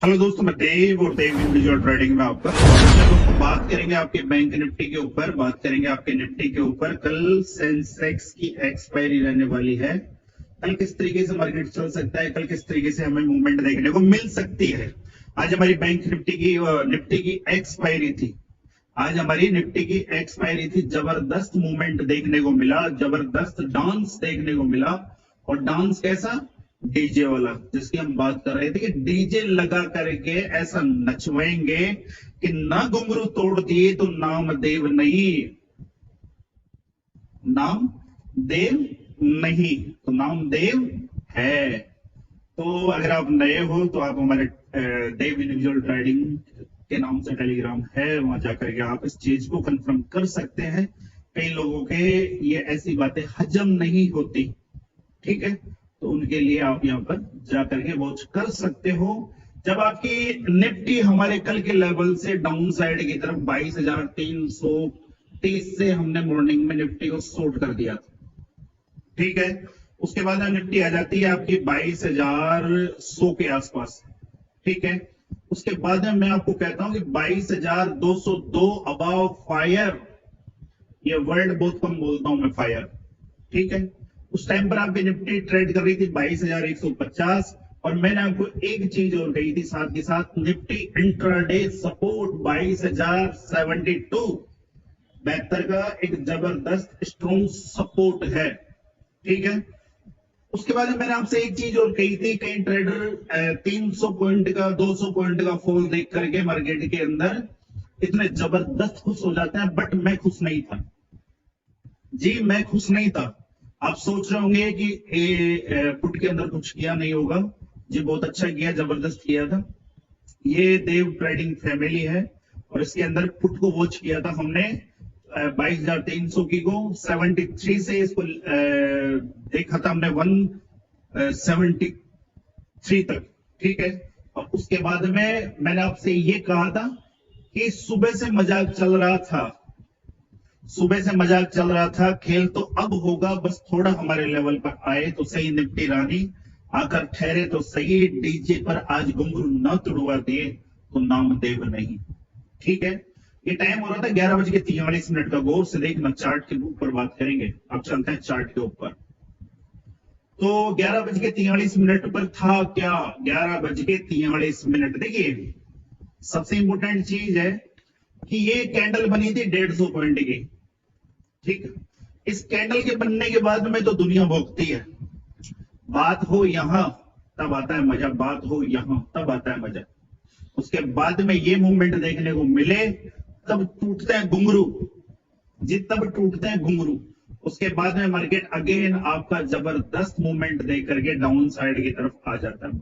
Hello दोस्तों, मैं देव और देव इंडिविजुअल ट्रेडिंग में आपका दोस्तों बात करेंगे आपके बैंक निफ्टी के ऊपर, बात करेंगे आपके निफ्टी के ऊपर। कल सेंसेक्स की एक्सपायरी रहने वाली है। कल किस तरीके से मार्केट चल सकता है, कल किस तरीके से हमें मूवमेंट देखने को मिल सकती है। आज हमारी बैंक निफ्टी की एक्सपायरी थी। आज हमारी निफ्टी की एक्सपायरी थी। जबरदस्त मूवमेंट देखने को मिला, जबरदस्त डांस देखने को मिला। और डांस कैसा? डीजे वाला, जिसकी हम बात कर रहे थे कि डीजे लगा करके ऐसा नचवाएंगे कि ना घुंघरू तोड़ दिए तो नाम देव नहीं, नाम देव नहीं तो नाम देव है। तो अगर आप नए हो तो आप हमारे देव इंडिविजुअल ट्रेडिंग के नाम से टेलीग्राम है, वहां जाकर के आप इस चीज को कंफर्म कर सकते हैं। कई लोगों के ये ऐसी बातें हजम नहीं होती, ठीक है, तो उनके लिए आप यहाँ पर जाकर के वॉच कर सकते हो। जब आपकी निफ्टी हमारे कल के लेवल से डाउन साइड की तरफ 22,330 से हमने मॉर्निंग में निफ्टी को शॉर्ट कर दिया था, ठीक है। उसके बाद निफ्टी आ जाती है आपकी 22,100 के आसपास, ठीक है। उसके बाद में मैं आपको कहता हूं कि 22,202 अबाव फायर, ये वर्ड बहुत कम बोलता हूं मैं, फायर, ठीक है। उस टाइम पर आपकी निफ्टी ट्रेड कर रही थी 22,150। और मैंने आपको एक चीज और कही थी साथ के साथ, निफ्टी इंट्राडे सपोर्ट 22,072 72 का एक जबरदस्त स्ट्रॉन्ग सपोर्ट है, ठीक है। उसके बाद मैंने आपसे एक चीज और कही थी, कई ट्रेडर 300 पॉइंट का 200 पॉइंट का फॉल देख करके मार्केट के अंदर इतने जबरदस्त खुश हो जाते हैं, बट मैं खुश नहीं था जी, मैं खुश नहीं था। आप सोच रहे होंगे कि पुट के अंदर कुछ किया नहीं होगा जी, बहुत अच्छा किया, जबरदस्त किया था। ये देव ट्रेडिंग फैमिली है और इसके अंदर पुट को वॉच किया था हमने 22,300 की को 73 से इसको देखा था हमने 173 तक, ठीक है। और उसके बाद में मैंने आपसे ये कहा था कि सुबह से मजाक चल रहा था, सुबह से मजाक चल रहा था, खेल तो अब होगा, बस थोड़ा हमारे लेवल पर आए तो सही निफ्टी रानी, आकर ठहरे तो सही, डीजे पर आज घुंघरू न तुड़वा दिए तो नाम देव नहीं, ठीक है। ये टाइम हो रहा था 11:43 का। गौर से देखना, चार्ट के ऊपर बात करेंगे। अब चलते हैं चार्ट के ऊपर। तो 11:43 पर था क्या? 11:43। देखिए, सबसे इंपॉर्टेंट चीज है कि ये कैंडल बनी थी 150 पॉइंट की, ठीक है। इस कैंडल के बनने के बाद में तो दुनिया भोगती है। बात हो यहां तब आता है मजा, बात हो यहां तब आता है मजा। उसके बाद में ये मूवमेंट देखने को मिले तब टूटते हैं घुंघरू जी, तब टूटते हैं घुंघरू। उसके बाद में मार्केट अगेन आपका जबरदस्त मूवमेंट देख करके डाउन साइड की तरफ आ जाता है।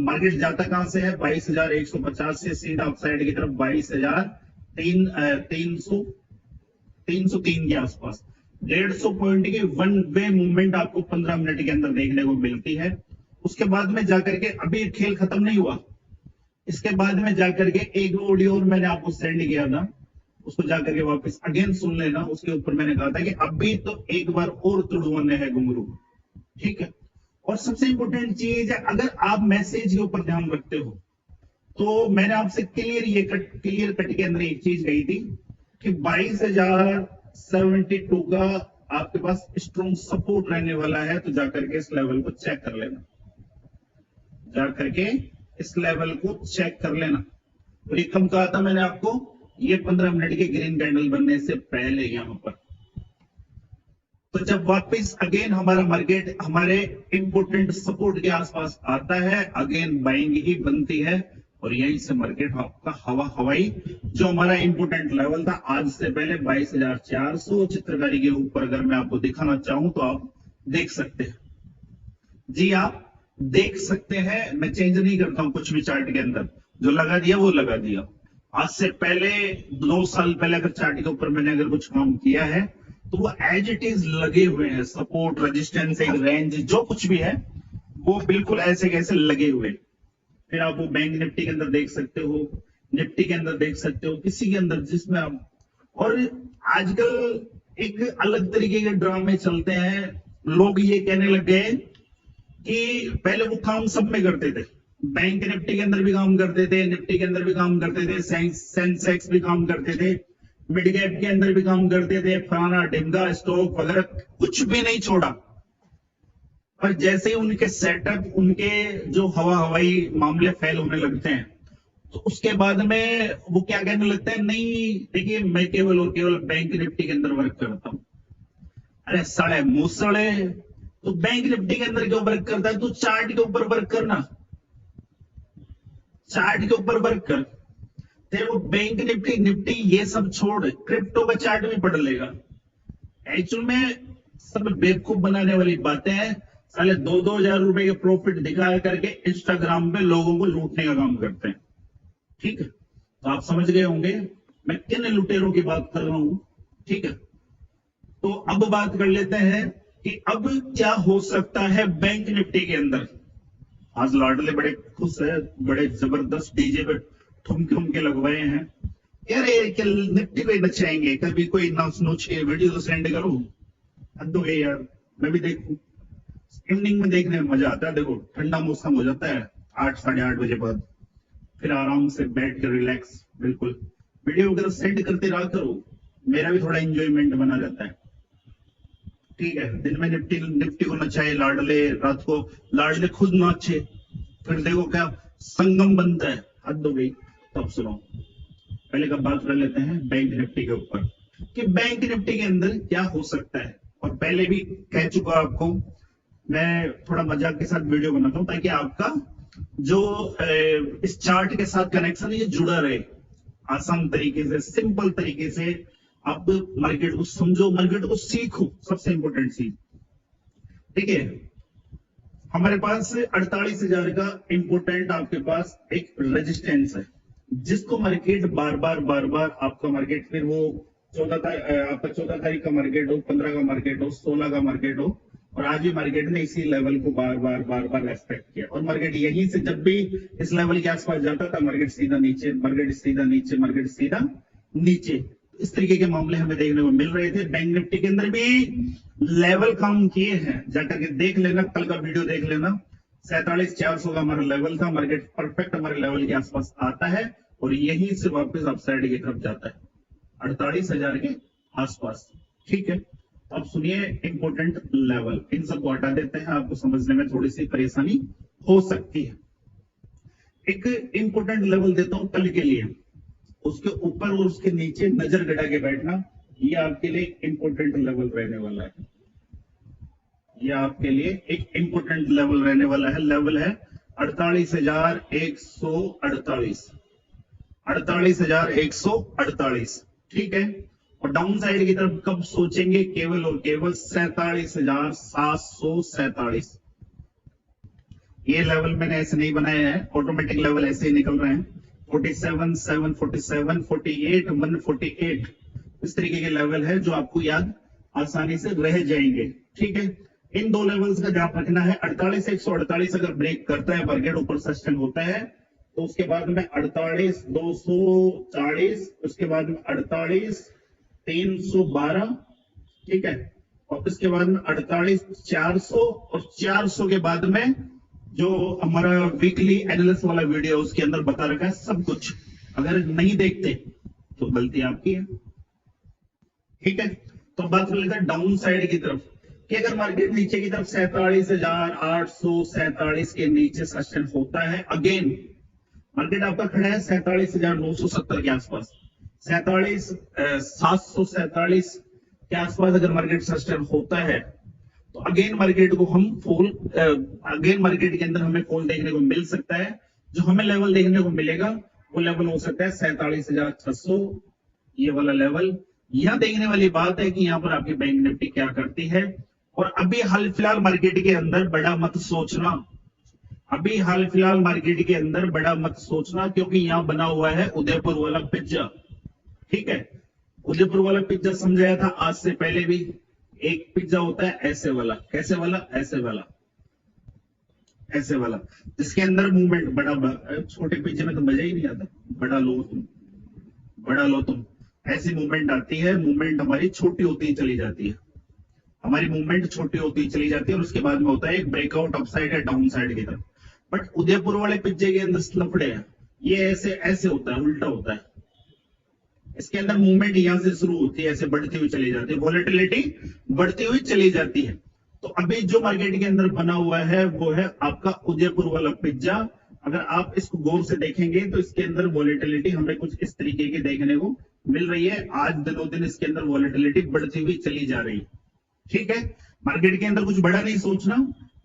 मार्केट जाता कहां से है? 22,150 से सीधा अप साइड की तरफ 22,303 के आसपास। 150 पॉइंट की वन वे मूवमेंट आपको 15 मिनट के अंदर देखने को मिलती है। उसके बाद में जाकर के अभी खेल खत्म नहीं हुआ, इसके बाद में जाकर के एक ऑडियो और मैंने आपको सेंड किया था, उसको जाकर के वापस अगेन सुन लेना। उसके ऊपर मैंने कहा था कि अभी तो एक बार और तुड़वाने हैं घुंघरू, ठीक है। और सबसे इंपॉर्टेंट चीज है, अगर आप मैसेज के ऊपर ध्यान रखते हो तो मैंने आपसे क्लियर कट के अंदर एक चीज कही थी कि 22,072 का आपके पास स्ट्रॉन्ग सपोर्ट रहने वाला है। तो जाकर के इस लेवल को चेक कर लेना, जाकर के इस लेवल को चेक कर लेना। और ये कम कहा था मैंने आपको, ये 15 मिनट के ग्रीन कैंडल बनने से पहले यहां पर। तो जब वापस अगेन हमारा मार्केट हमारे इंपोर्टेंट सपोर्ट के आसपास आता है, अगेन बाइंग ही बनती है और यहीं से मार्केट आपका हवाई जो हमारा इंपोर्टेंट लेवल था आज से पहले 22,400 चित्रकारी के ऊपर, अगर मैं आपको दिखाना चाहूं तो आप देख सकते हैं जी, आप देख सकते हैं। मैं चेंज नहीं करता हूं कुछ भी चार्ट के अंदर, जो लगा दिया वो लगा दिया। आज से पहले 2 साल पहले अगर चार्ट के ऊपर मैंने अगर कुछ काम किया है तो वो एज इट इज लगे हुए हैं। सपोर्ट, रेजिस्टेंस, एक रेंज, जो कुछ भी है वो बिल्कुल ऐसे कैसे लगे हुए। फिर आप वो बैंक निफ्टी के अंदर देख सकते हो, निफ्टी के अंदर देख सकते हो, किसी के अंदर जिसमें आप। और आजकल एक अलग तरीके के ड्रामे चलते हैं। लोग ये कहने लग गए कि पहले वो काम सब में करते थे, बैंक निफ्टी के अंदर भी काम करते थे, निफ्टी के अंदर भी काम करते थे, सेंसेक्स भी काम करते थे, मिड कैप के अंदर भी काम करते थे, फलाना ढिमका स्टॉक वगैरह कुछ भी नहीं छोड़ा। पर जैसे ही उनके सेटअप, उनके जो हवाई मामले फैल होने लगते हैं, तो उसके बाद में वो क्या कहने लगते हैं, नहीं देखिए मैं केवल और केवल बैंक निफ्टी के अंदर वर्क करता हूं। अरे साले मूसड़े, तो बैंक निफ्टी के अंदर क्यों वर्क करता है? तू चार्ट के ऊपर वर्क करना, चार्ट के ऊपर वर्क कर। तेरे को बैंक निफ्टी निफ्टी ये सब छोड़, क्रिप्टो का चार्ट भी पढ़ लेगा। एक्चुअल में सब बेवकूफ बनाने वाली बातें हैं। साले 2-2 हजार रुपए के प्रॉफिट दिखा करके इंस्टाग्राम पे लोगों को लूटने का काम करते हैं। ठीक है, तो आप समझ गए होंगे मैं किन लुटेरों की बात कर रहा हूं। ठीक है, तो अब बात कर लेते हैं कि अब क्या हो सकता है बैंक निफ्टी के अंदर। आज लाडले बड़े खुश है, बड़े जबरदस्त डीजे पे ठुमके उमके लगवाए हैं। यार ये कल निफ्टी को नचाएंगे, कभी कोई नाच नोच के वीडियो तो सेंड करो, हद हो गई यार, मैं भी देखूं। इवनिंग में देखने में मजा आता है। देखो ठंडा मौसम हो जाता है 8-8:30 बजे बाद, फिर आराम से बैठ कर रिलैक्स, बिल्कुल वीडियो वगैरह सेंड करते रहा करो, मेरा भी थोड़ा एंजॉयमेंट बना रहता है। ठीक है, दिन में निफ्टी निफ्टी को नचाए लाडले, रात को लाडले खुद नाचे, फिर देखो क्या संगम बनता है, हद हो गई। तब सुनो, पहले का बात कर लेते हैं बैंक निफ्टी के ऊपर कि बैंक निफ्टी के अंदर क्या हो सकता है। और पहले भी कह चुका आपको, मैं थोड़ा मजाक के साथ वीडियो बनाता हूं ताकि आपका जो इस चार्ट के साथ कनेक्शन ये जुड़ा रहे, आसान तरीके से, सिंपल तरीके से आप मार्केट को समझो, मार्केट को सीखो, सबसे इंपॉर्टेंट चीज। ठीक है, हमारे पास 48,000 का इंपॉर्टेंट आपके पास एक रेजिस्टेंस है, जिसको मार्केट बार बार आपका मार्केट, फिर वो 14 तारीख का मार्केट हो, 15 का मार्केट हो, 16 का मार्केट हो, और आज भी मार्केट ने इसी लेवल को बार बार रेस्पेक्ट किया। और मार्केट यहीं से जब भी इस लेवल के आसपास जाता था, मार्केट सीधा नीचे, मार्केट सीधा नीचे, मार्केट सीधा नीचे, इस तरीके के मामले हमें देखने को मिल रहे थे। बैंक निफ्टी के अंदर भी लेवल काम किए हैं, जाकर के देख लेना, कल का वीडियो देख लेना। 47,400 का हमारा लेवल था, मार्केट परफेक्ट हमारे लेवल के आसपास आता है और यहीं से वापस अपसाइड की तरफ जाता है 48,000 के आसपास। ठीक है, अब सुनिए इंपॉर्टेंट लेवल, इन सबको हटा देते हैं, आपको समझने में थोड़ी सी परेशानी हो सकती है। एक इंपॉर्टेंट लेवल देता हूं कल के लिए, उसके ऊपर और उसके नीचे नजर गड़ा के बैठना, ये आपके लिए इंपॉर्टेंट लेवल रहने वाला है। ये आपके लिए एक इंपॉर्टेंट लेवल रहने वाला है। लेवल है 48,148, 48,148। ठीक है, और डाउन साइड की तरफ कब सोचेंगे? केवल और केवल 47,747। ये लेवल मैंने ऐसे नहीं बनाया है, ऑटोमेटिक लेवल ऐसे ही निकल रहे हैं। 47,747, 48, 148, इस तरीके के लेवल है जो आपको याद आसानी से रह जाएंगे। ठीक है, इन दो लेवल्स का ध्यान रखना है। 48,148 अगर ब्रेक करता है, मार्केट ऊपर सस्टेन होता है, तो उसके बाद में 48,240, उसके बाद में 48,312, ठीक है, और उसके बाद में 48,400, और 400 के बाद में जो हमारा वीकली एनालिस्ट वाला वीडियो उसके अंदर बता रखा है सब कुछ। अगर नहीं देखते तो गलती आपकी है। ठीक है, तो बात कर लेते हैं डाउन साइड की तरफ कि अगर मार्केट नीचे की तरफ 47,847 के नीचे सस्टेन होता है, अगेन मार्केट आपका खड़ा है 47,970 के आसपास, 47,747 के आसपास अगर मार्केट सस्टेन होता है, तो अगेन मार्केट को हम अगेन मार्केट के अंदर हमें फॉल देखने को मिल सकता है। जो हमें लेवल देखने को मिलेगा वो लेवल हो सकता है 47,600, ये वाला लेवल। यहां देखने वाली बात है कि यहां पर आपकी बैंक निफ्टी क्या करती है। और अभी हाल फिलहाल मार्केट के अंदर बड़ा मत सोचना, अभी हाल फिलहाल मार्केट के अंदर बड़ा मत सोचना, क्योंकि यहां बना हुआ है उदयपुर वाला पिज्जा। ठीक है, उदयपुर वाला पिज्जा समझाया था आज से पहले भी। एक पिज्जा होता है ऐसे वाला, कैसे वाला? ऐसे वाला, ऐसे वाला, जिसके अंदर मूवमेंट बड़ा। छोटे पिज्जे में तो मजा ही नहीं आता, बड़ा लो तुम, बड़ा लो तुम, ऐसी मूवमेंट आती है। मूवमेंट हमारी छोटी होती चली जाती है, हमारी मूवमेंट छोटी होती चली जाती है, और उसके बाद में होता है एक ब्रेकआउट अपसाइड या डाउन साइड की तरफ। बट उदयपुर वाले पिज्जे के अंदर लफड़े हैं, ये ऐसे ऐसे होता है, उल्टा होता है। इसके अंदर मूवमेंट यहां से शुरू होती है, ऐसे बढ़ती हुई चली जाती है, वॉलेटिलिटी बढ़ती हुई चली जाती है। तो अभी जो मार्केट के अंदर बना हुआ है वो है आपका उदयपुर वाला पिज्जा। अगर आप इसको गौर से देखेंगे तो इसके अंदर वॉलेटिलिटी हमें कुछ इस तरीके की देखने को मिल रही है। आज दिनों दिन इसके अंदर वॉलेटिलिटी बढ़ती हुई चली जा रही है। ठीक है, मार्केट के अंदर कुछ बड़ा नहीं सोचना,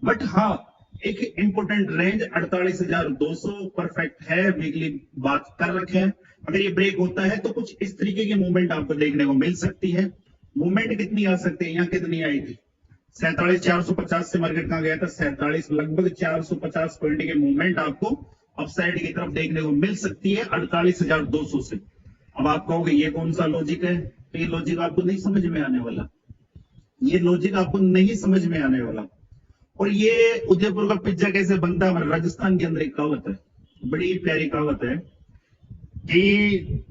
बट हाँ एक इंपोर्टेंट रेंज 48,200 परफेक्ट है, वीकली बात कर रखे हैं। अगर ये ब्रेक होता है तो कुछ इस तरीके की मूवमेंट आपको देखने को मिल सकती है। मूवमेंट कितनी आ सकती है, यहाँ कितनी आई थी 47,450 से मार्केट कहां गया था 47, लगभग 450 पॉइंट की मूवमेंट आपको अपसाइड की तरफ देखने को मिल सकती है 48,200 से। अब आप कहोगे ये कौन सा लॉजिक है, तो ये लॉजिक आपको नहीं समझ में आने वाला, ये लॉजिक आपको नहीं समझ में आने वाला। और ये उदयपुर का पिज्जा कैसे बनता है, हमारे राजस्थान के अंदर एक कहावत है, बड़ी प्यारी कहावत है कि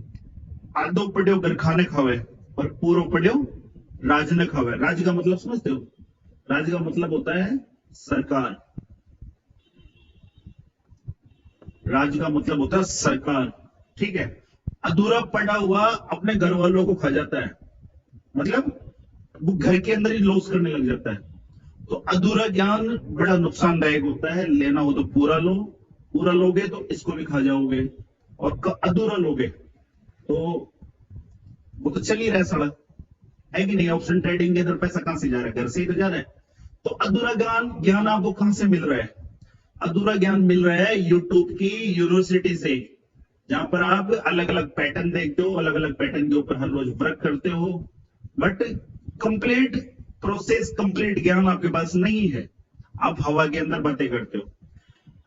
आधो पड़ो घर खाने खावे और पूरो पड़ो राज न खावे। राज का मतलब समझते हो, राज का मतलब होता है सरकार, राज का मतलब होता है सरकार। ठीक है, अधूरा पड़ा हुआ अपने घर वालों को खा जाता है, मतलब वो घर के अंदर ही लॉस करने लग जाता है। तो अधूरा ज्ञान बड़ा नुकसानदायक होता है, लेना हो तो पूरा लो, पूरा लोगे तो इसको भी खा जाओगे, और अधूरा लोगे तो वो तो चल ही रहा है सड़क, है कि नहीं। ऑप्शन ट्रेडिंग के अंदर पैसा कहां से जा रहा है, घर से ही तो जा रहा है। तो अधूरा ज्ञान आपको कहां से मिल रहा है, अधूरा ज्ञान मिल रहा है यूट्यूब की यूनिवर्सिटी से, जहां पर आप अलग अलग पैटर्न देखते हो, अलग अलग पैटर्न के ऊपर हर रोज वर्क करते हो, बट कंप्लीट प्रोसेस, कंप्लीट ज्ञान आपके पास नहीं है, आप हवा के अंदर बातें करते हो।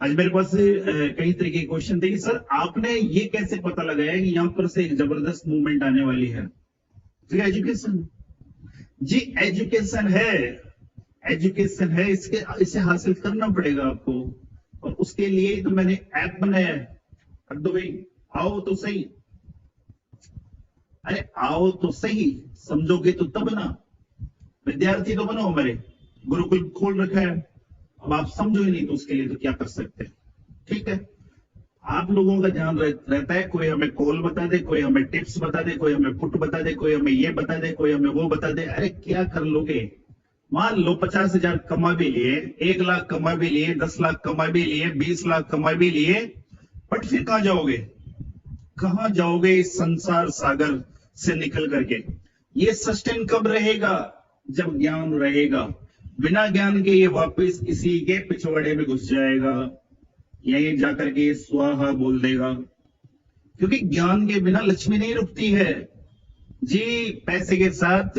आज मेरे पास कई तरीके के क्वेश्चन थे कि सर आपने ये कैसे पता लगाया कि यहाँ पर से एक जबरदस्त मूवमेंट आने वाली है। तो एजुकेशन जी, एजुकेशन है, एजुकेशन है, इसे हासिल करना पड़ेगा आपको, और उसके लिए तो मैंने ऐप बनाया है। अब तो भाई आओ तो सही, अरे आओ तो सही, समझोगे तो तब ना। विद्यार्थी तो बनो, मेरे गुरुकुल खोल रखा है, अब आप समझो ही नहीं तो उसके लिए तो क्या कर सकते हैं। ठीक है, आप लोगों का ध्यान रहता है, कोई हमें कॉल बता दे, कोई हमें टिप्स बता दे, कोई हमें पुट बता दे, कोई हमें ये बता दे, कोई हमें वो बता दे। अरे क्या कर लोगे, मान लो 50,000 कमा भी लिए, 1 लाख कमा भी लिए, 10 लाख कमा भी लिए, 20 लाख कमा भी लिए, बट फिर कहां जाओगे, कहां जाओगे इस संसार सागर से निकल करके। ये सस्टेन कब रहेगा, जब ज्ञान रहेगा। बिना ज्ञान के ये वापस किसी के पिछवाड़े में घुस जाएगा, यहीं जाकर के स्वाहा बोल देगा, क्योंकि ज्ञान के बिना लक्ष्मी नहीं रुकती है जी। पैसे के साथ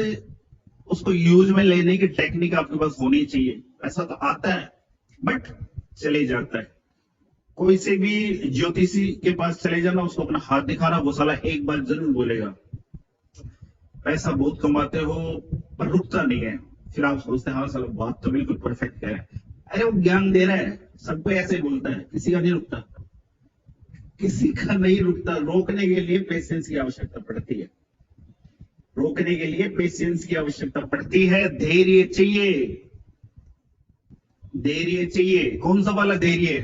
उसको यूज में लेने की टेक्निक आपके पास होनी चाहिए। पैसा तो आता है बट चले जाता है। कोई से भी ज्योतिषी के पास चले जाना, उसको अपना हाथ दिखाना, वो साला एक बार जरूर बोलेगा पैसा बहुत कमाते हो, पर रुकता नहीं है। फिर आप सोचते हैं हाँ साला बात तो बिल्कुल परफेक्ट है, अरे वो ज्ञान दे रहा है, सबको ऐसे बोलता है, किसी का नहीं रुकता, किसी का नहीं रुकता। रोकने के लिए पेशेंस की आवश्यकता पड़ती है, रोकने के लिए पेशेंस की आवश्यकता पड़ती है, धैर्य चाहिए, धैर्य चाहिए। कौन सा वाला धैर्य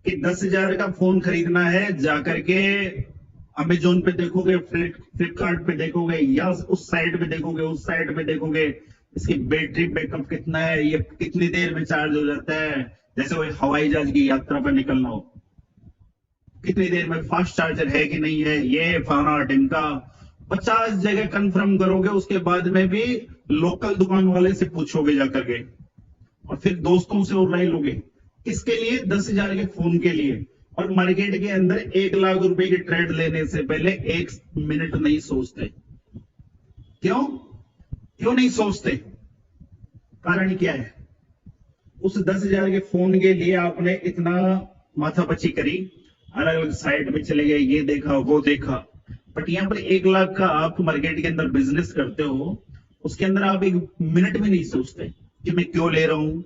कि 10,000 का फोन खरीदना है, जाकर के अमेजोन पे देखोगे, फ्लिपकार्ट पे देखोगे, या उस साइट पे देखोगे, उस साइट पे देखोगे इसकी बैटरी बैकअप कितना है, ये कितनी देर में चार्ज हो जाता है। जैसे कोई हवाई जहाज की यात्रा पर निकलना हो, कितनी देर में फास्ट चार्जर है कि नहीं है, ये फलाना ढिमका 50 जगह कंफर्म करोगे, उसके बाद में भी लोकल दुकान वाले से पूछोगे जाकर के, और फिर दोस्तों से और राय लोगे। किसके लिए, 10,000 के फोन के लिए। और मार्केट के अंदर 1 लाख रुपए की ट्रेड लेने से पहले 1 मिनट नहीं सोचते। क्यों क्यों नहीं सोचते, कारण क्या है, उस 10,000 के फोन के लिए आपने इतना माथापच्ची करी, अलग अलग साइट में चले गए, ये देखा वो देखा। बट यहाँ पर 1 लाख का आप मार्केट के अंदर बिजनेस करते हो, उसके अंदर आप 1 मिनट में नहीं सोचते कि मैं क्यों ले रहा हूं,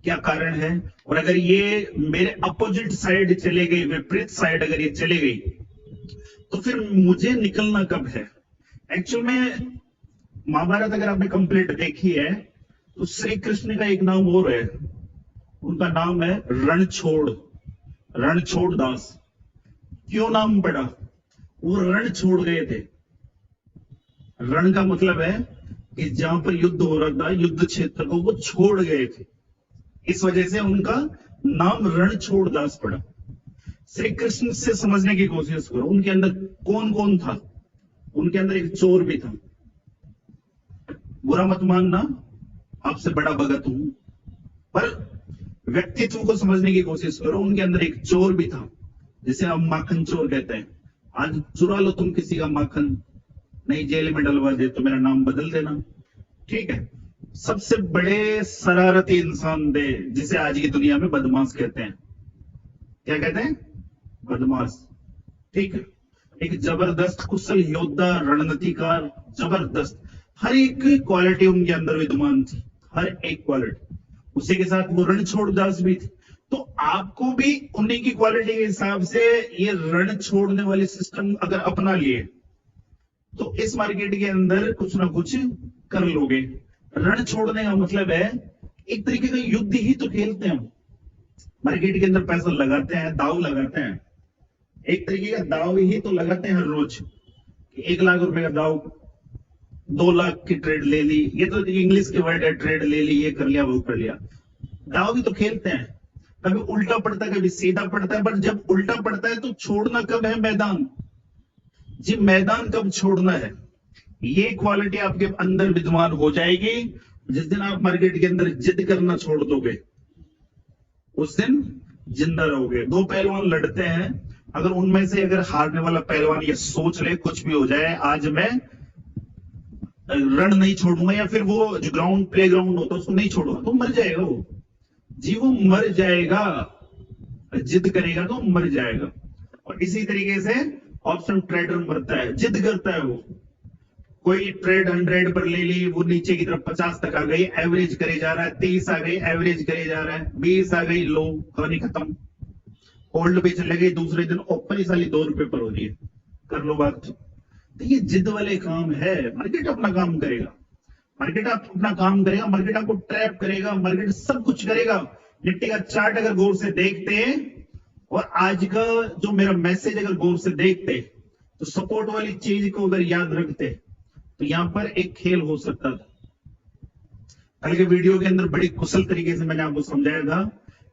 क्या कारण है। और अगर ये मेरे अपोजिट साइड चले गई, विपरीत साइड अगर ये चले गई, तो फिर मुझे निकलना कब है। एक्चुअल में महाभारत अगर आपने कंप्लीट देखी है तो श्री कृष्ण का एक नाम और है, उनका नाम है रणछोड़। रणछोड़ दास। क्यों नाम पड़ा? वो रण छोड़ गए थे। रण का मतलब है कि जहां पर युद्ध हो रहा था, युद्ध क्षेत्र को वो छोड़ गए थे, इस वजह से उनका नाम रणछोड़ दास पड़ा। श्री कृष्ण से समझने की कोशिश करो, उनके अंदर कौन कौन था। उनके अंदर एक चोर भी था। बुरा मत मानना, आपसे बड़ा भगत हूं, पर व्यक्तित्व को समझने की कोशिश करो। उनके अंदर एक चोर भी था, जिसे हम माखन चोर कहते हैं। आज चुरा लो तुम किसी का माखन, नहीं जेल में डलवा दे तो मेरा नाम बदल देना, ठीक है। सबसे बड़े शरारती इंसान थे, जिसे आज की दुनिया में बदमाश कहते हैं। क्या कहते हैं? बदमाश, ठीक है। एक जबरदस्त कुशल योद्धा, रणनीतिकार, जबरदस्त, हर एक क्वालिटी उनके अंदर विद्यमान थी, हर एक क्वालिटी। उसी के साथ वो रणछोड़ दास भी थे। तो आपको भी उन्हीं की क्वालिटी के हिसाब से ये रण छोड़ने वाले सिस्टम अगर अपना लिए तो इस मार्केट के अंदर कुछ ना कुछ कर लोगे। रण छोड़ने का मतलब है एक तरीके का युद्ध ही तो खेलते हैं। मार्केट के अंदर पैसा लगाते हैं, दाव लगाते हैं, एक तरीके का दाव ही तो लगाते हैं हर रोज। 1 लाख रुपए का दाव, 2 लाख की ट्रेड ले ली, ये तो इंग्लिश के वर्ड है, ट्रेड ले ली, ये कर लिया, वो कर लिया। दाव भी तो खेलते हैं, कभी उल्टा पड़ता है, कभी सीधा पड़ता है, पर जब उल्टा पड़ता है तो छोड़ना कब है? मैदान। जी, मैदान कब छोड़ना है, ये क्वालिटी आपके अंदर विद्यमान हो जाएगी। जिस दिन आप मार्केट के अंदर जिद करना छोड़ दोगे, उस दिन जिंदा रहोगे। 2 पहलवान लड़ते हैं, अगर उनमें से अगर हारने वाला पहलवान ये सोच ले कुछ भी हो जाए, आज मैं रण नहीं छोड़ूंगा, या फिर वो जो ग्राउंड प्ले ग्राउंड होता है उसको नहीं छोड़ूंगा, तो मर जाएगा वो। जी, वो मर जाएगा। जिद करेगा तो मर जाएगा। और इसी तरीके से ऑप्शन ट्रेडर मरता है, जिद करता है वो। कोई ट्रेड 100 पर ले ली, वो नीचे की तरफ 50 तक आ गई, एवरेज करे जा रहा है, 30 आ गई, एवरेज करे जा रहा है, 20 आ गई, लो, कहानी खत्म। होल्ड पे चले गई, दूसरे दिन ओपन ही साली 2 रुपए पर हो रही है, कर लो बात। तो ये जिद वाले काम है। मार्केट अपना काम करेगा, मार्केट अपना काम करेगा, मार्केट आपको ट्रैप करेगा, मार्केट सब कुछ करेगा। निफ्टी का चार्ट अगर गौर से देखते और आज का जो मेरा मैसेज अगर गौर से देखते, तो सपोर्ट वाली चीज को अगर याद रखते, तो यहां पर एक खेल हो सकता था। कल के वीडियो के अंदर बड़ी कुशल तरीके से मैंने आपको समझाया था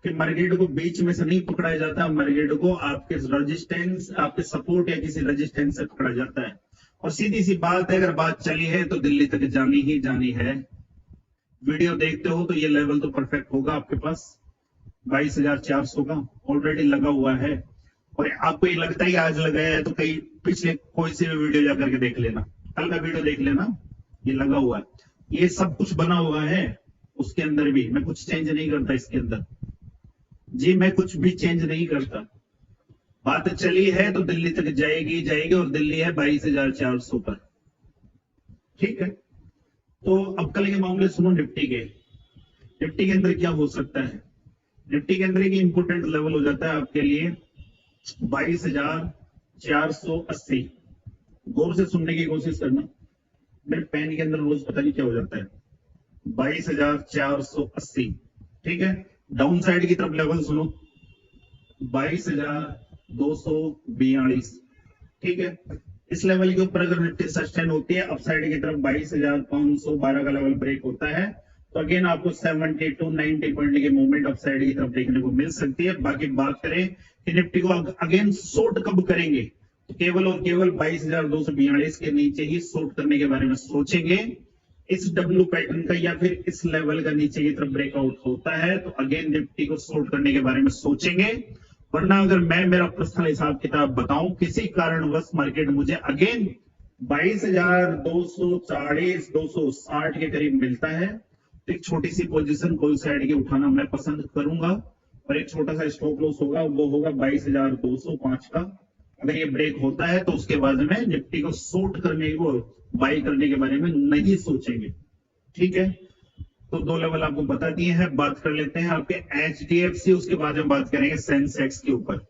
कि मार्केट को बीच में से नहीं पकड़ा जाता, मार्केट को आपके रेजिस्टेंस, आपके सपोर्ट या किसी रेजिस्टेंस से पकड़ा जाता है। और सीधी सी बात है, अगर बात चली है तो दिल्ली तक जानी ही जानी है। वीडियो देखते हो तो ये लेवल तो परफेक्ट होगा आपके पास, 22,400 का ऑलरेडी लगा हुआ है। और आपको ये लगता है कि आज लगाया है, तो कहीं पिछले कोई से भी वीडियो जाकर के देख लेना, कल का वीडियो देख लेना, ये लगा हुआ है, ये सब कुछ बना हुआ है। उसके अंदर भी मैं कुछ चेंज नहीं करता, इसके अंदर जी मैं कुछ भी चेंज नहीं करता। बात चली है तो दिल्ली तक जाएगी जाएगी, और दिल्ली है 22,400 पर, ठीक है। तो अब कल के मामले सुनो निफ्टी के। निफ्टी के अंदर क्या हो सकता है? निफ्टी के अंदर एक इंपोर्टेंट लेवल हो जाता है आपके लिए 22,480। गौर से सुनने की कोशिश करना, मेरे पेन के अंदर रोज पता नहीं क्या हो जाता है। 22,480, ठीक है। डाउन साइड की तरफ लेवल सुनो, 22,242, ठीक है। इस लेवल के ऊपर अगर निफ्टी सस्टेन होती है, अपसाइड की तरफ 22,512 का लेवल ब्रेक होता है, तो अगेन आपको 70 to 90 पॉइंट की मूवमेंट अपसाइड की तरफ देखने को मिल सकती है। बाकी बात करें कि निफ्टी को अगेन शॉर्ट कब करेंगे, तो केवल और केवल 22,242 के नीचे ही शॉर्ट करने के बारे में सोचेंगे। इस डब्ल्यू पैटर्न का या फिर इस लेवल का नीचे की तरफ ब्रेकआउट होता है तो अगेन निफ्टी को शॉर्ट करने के बारे में सोचेंगे। वरना अगर मैं मेरा पर्सनल हिसाब किताब बताऊं, किसी कारणवश मार्केट मुझे अगेन 22,240 260 के करीब मिलता है, तो एक छोटी सी पोजीशन कॉल साइड की उठाना मैं पसंद करूंगा, और एक छोटा सा स्टॉप लॉस होगा, वो होगा 22,205 का। अगर ये ब्रेक होता है तो उसके बाद में निफ्टी को शॉर्ट करने को, बाई करने के बारे में नहीं सोचेंगे, ठीक है। तो 2 लेवल आपको बता दिए हैं। बात कर लेते हैं आपके HDFC, उसके बाद में बात करेंगे सेंसेक्स के ऊपर।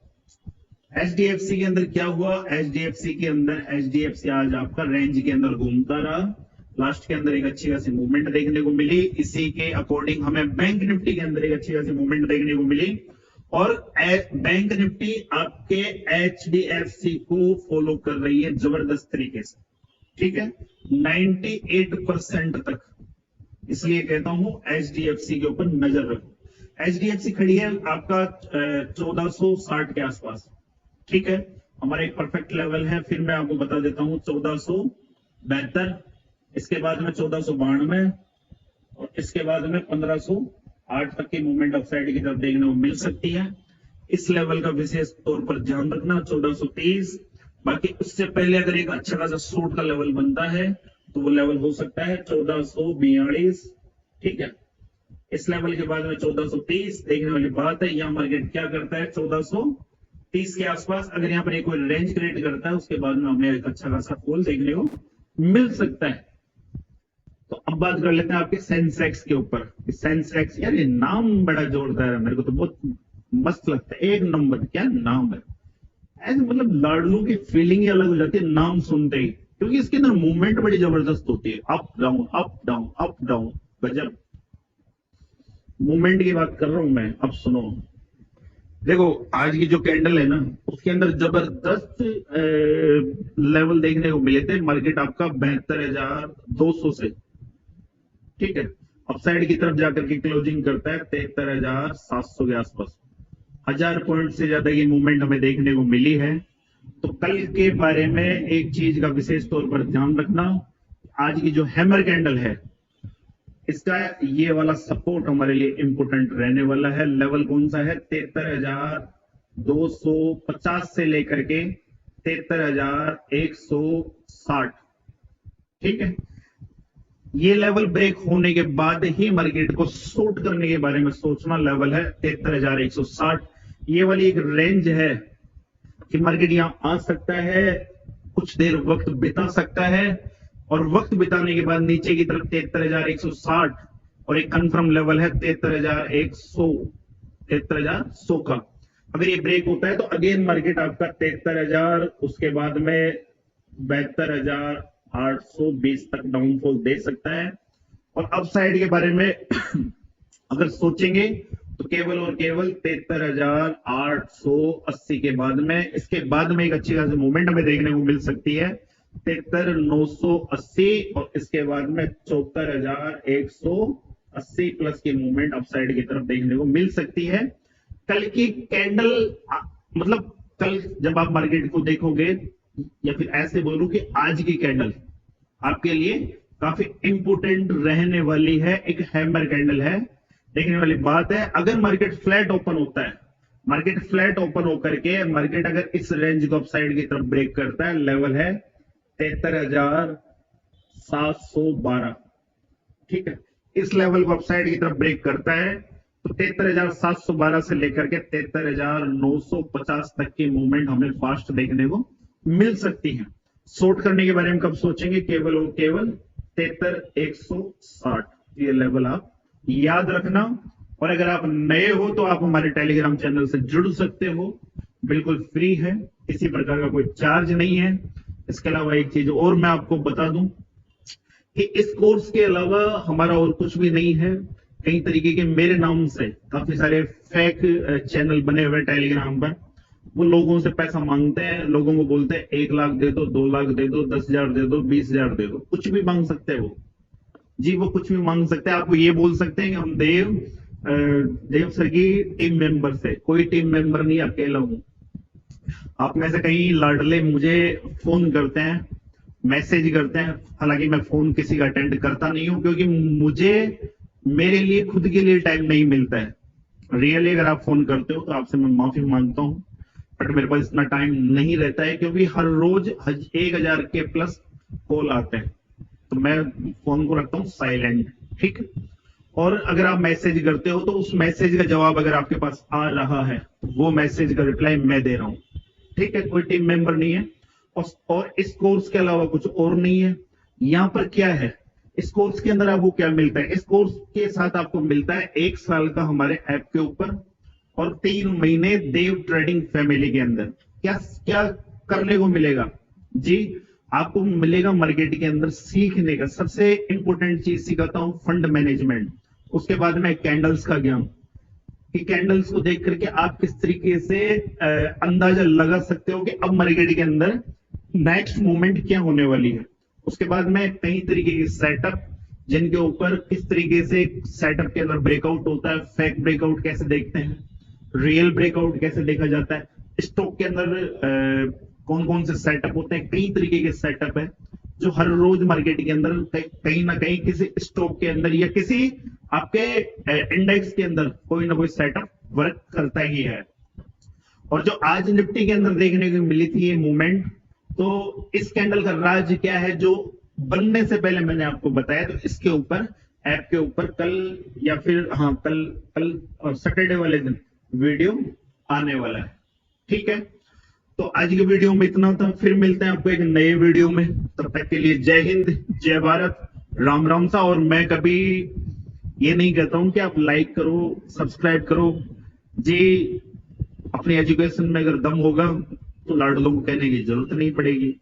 HDFC के अंदर क्या हुआ? HDFC के अंदर HDFC आज आपका रेंज के अंदर घूमता रहा, लास्ट के अंदर एक अच्छी खासी मूवमेंट देखने को मिली। इसी के अकॉर्डिंग हमें बैंक निफ्टी के अंदर एक अच्छी खासी मूवमेंट देखने को मिली, और बैंक निफ्टी आपके HDFC को फॉलो कर रही है जबरदस्त तरीके से, ठीक है, 98% तक। इसलिए कहता हूं HDFC के ऊपर नजर रखो। HDFC खड़ी है आपका 1460 के आसपास, ठीक है, हमारा एक परफेक्ट लेवल है। फिर मैं आपको बता देता हूं 1472, इसके बाद में 1492 और इसके बाद में 1508 तक की मूवमेंट अपसाइड की तरफ देखने को मिल सकती है। इस लेवल का विशेष तौर पर ध्यान रखना 1430। बाकी उससे पहले अगर एक अच्छा खासा शॉर्ट का लेवल बनता है तो वो लेवल हो सकता है 1442, ठीक है। इस लेवल के बाद में 1430 देखने वाली बात है। यहाँ मार्केट क्या करता है 1430 के आसपास, अगर यहाँ पर एक कोई रेंज क्रिएट करता है उसके बाद में हमें एक अच्छा खासा फॉल देखने को मिल सकता है। तो अब बात कर लेते हैं आपके सेंसेक्स के ऊपर। सेंसेक्स, यार ये नाम बड़ा जोरदार है, मेरे को तो बहुत मस्त लगता है, एक नंबर, क्या नाम है, ऐसे मतलब लाडलू की फीलिंग ही अलग हो जाती है नाम सुनते ही, क्योंकि इसके अंदर मूवमेंट बड़ी जबरदस्त होती है, up down up down up down, गजब मूवमेंट की बात कर रहा हूं मैं। अब सुनो, देखो आज की जो कैंडल है ना उसके अंदर जबरदस्त लेवल देखने को मिले थे। मार्केट आपका 72,200 से, ठीक है, अपसाइड की तरफ जाकर के क्लोजिंग करता है 73,700 के आसपास। 1000 पॉइंट से ज्यादा की मूवमेंट हमें देखने को मिली है। तो कल के बारे में एक चीज का विशेष तौर पर ध्यान रखना, आज की जो हैमर कैंडल है इसका ये वाला सपोर्ट हमारे लिए इंपोर्टेंट रहने वाला है। लेवल कौन सा है 73,250 से लेकर के 73,160, ठीक है। ये लेवल ब्रेक होने के बाद ही मार्केट को शॉर्ट करने के बारे में सोचना। लेवल है 73,160, ये वाली एक रेंज है कि मार्केट यहां आ सकता है, कुछ देर वक्त बिता सकता है और वक्त बिताने के बाद नीचे की तरफ 73,160 और एक कंफर्म लेवल है 73,100 का। अगर ये ब्रेक होता है तो अगेन मार्केट आपका 73,000, उसके बाद में 72,820 तक डाउनफॉल दे सकता है। और अपसाइड के बारे में अगर सोचेंगे तो केवल और केवल 73,880 के बाद में, इसके बाद में एक अच्छी खासी मूवमेंट हमें देखने को मिल सकती है 73,980 और इसके बाद में 74,180 प्लस की मूवमेंट अपसाइड की तरफ देखने को मिल सकती है। कल की कैंडल, मतलब कल जब आप मार्केट को देखोगे, या फिर ऐसे बोलूं कि आज की कैंडल आपके लिए काफी इंपोर्टेंट रहने वाली है। एक हैमर कैंडल है, देखने वाली बात है। अगर मार्केट फ्लैट ओपन होता है, मार्केट फ्लैट ओपन होकर के मार्केट अगर इस रेंज को अपसाइड की तरफ ब्रेक करता है, लेवल है 73,712, ठीक है, इस लेवल को अपसाइड की तरफ ब्रेक करता है तो 73,712 से लेकर के 73,950 तक की मूवमेंट हमें फास्ट देखने को मिल सकती है। शॉर्ट करने के बारे में कब सोचेंगे, केवल और केवल 73,160, ये लेवल आप याद रखना। और अगर आप नए हो तो आप हमारे टेलीग्राम चैनल से जुड़ सकते हो, बिल्कुल फ्री है, किसी प्रकार का कोई चार्ज नहीं है। इसके अलावा एक चीज और मैं आपको बता दूं कि इस कोर्स के अलावा हमारा और कुछ भी नहीं है। कई तरीके के मेरे नाम से काफी सारे फेक चैनल बने हुए टेलीग्राम पर, वो लोगों से पैसा मांगते हैं, लोगों को बोलते हैं 1 लाख दे दो, 2 लाख दे दो, 10,000 दे दो, 20,000 दे दो, कुछ भी मांग सकते हैं वो जी, वो कुछ भी मांग सकते हैं। आपको ये बोल सकते हैं कि हम देव सर की टीम मेंबर से, कोई टीम मेंबर नहीं, अकेला हूं। आप में से कई लाडले मुझे फोन करते हैं, मैसेज करते हैं, हालांकि मैं फोन किसी का अटेंड करता नहीं हूं क्योंकि मुझे मेरे लिए खुद के लिए टाइम नहीं मिलता है। रियली अगर आप फोन करते हो तो आपसे मैं माफी मांगता हूं, बट मेरे पास इतना टाइम नहीं रहता है क्योंकि हर रोज 1,000 के प्लस कॉल आते हैं, तो मैं फोन को रखता हूं साइलेंट, ठीक है। और अगर आप मैसेज करते हो तो उस मैसेज का जवाब अगर आपके पास आ रहा है तो वो मैसेज का रिप्लाई मैं दे रहा हूं, ठीक है। कोई टीम मेंबर नहीं है और इस कोर्स के अलावा कुछ और नहीं है। यहां पर क्या है, इस कोर्स के अंदर आपको क्या मिलता है, इस कोर्स के साथ आपको मिलता है 1 साल का हमारे ऐप के ऊपर और 3 महीने देव ट्रेडिंग फैमिली के अंदर। क्या क्या करने को मिलेगा जी, आपको मिलेगा मार्केट के अंदर सीखने का। सबसे इंपॉर्टेंट चीज सिखाता हूं फंड मैनेजमेंट, उसके बाद में कैंडल्स का ज्ञान, कि कैंडल्स को देख करके आप किस तरीके से अंदाजा लगा सकते हो कि अब मार्केट के अंदर नेक्स्ट मूवमेंट क्या होने वाली है। उसके बाद में कई तरीके के सेटअप, जिनके ऊपर किस तरीके से सेटअप के अंदर ब्रेकआउट होता है, फेक ब्रेकआउट कैसे देखते हैं, रियल ब्रेकआउट कैसे देखा जाता है, स्टॉक के अंदर कौन कौन से सेटअप होते हैं। कई तरीके के सेटअप है जो हर रोज मार्केट के अंदर कहीं ना कहीं किसी स्टॉक के अंदर या किसी आपके इंडेक्स के अंदर कोई ना कोई सेटअप वर्क करता ही है। और जो आज निफ्टी के अंदर देखने को मिली थी ये मूवमेंट, तो इस कैंडल का राज क्या है जो बनने से पहले मैंने आपको बताया। तो इसके ऊपर ऐप के ऊपर कल या फिर कल और सैटरडे वाले दिन वीडियो आने वाला है। ठीक है, तो आज की वीडियो में इतना था, फिर मिलते हैं आपको एक नए वीडियो में। तब तक के लिए जय हिंद, जय भारत, राम राम सा। और मैं कभी ये नहीं कहता हूं कि आप लाइक करो, सब्सक्राइब करो जी। अपनी एजुकेशन में अगर दम होगा तो लाडलों को कहने की जरूरत नहीं पड़ेगी।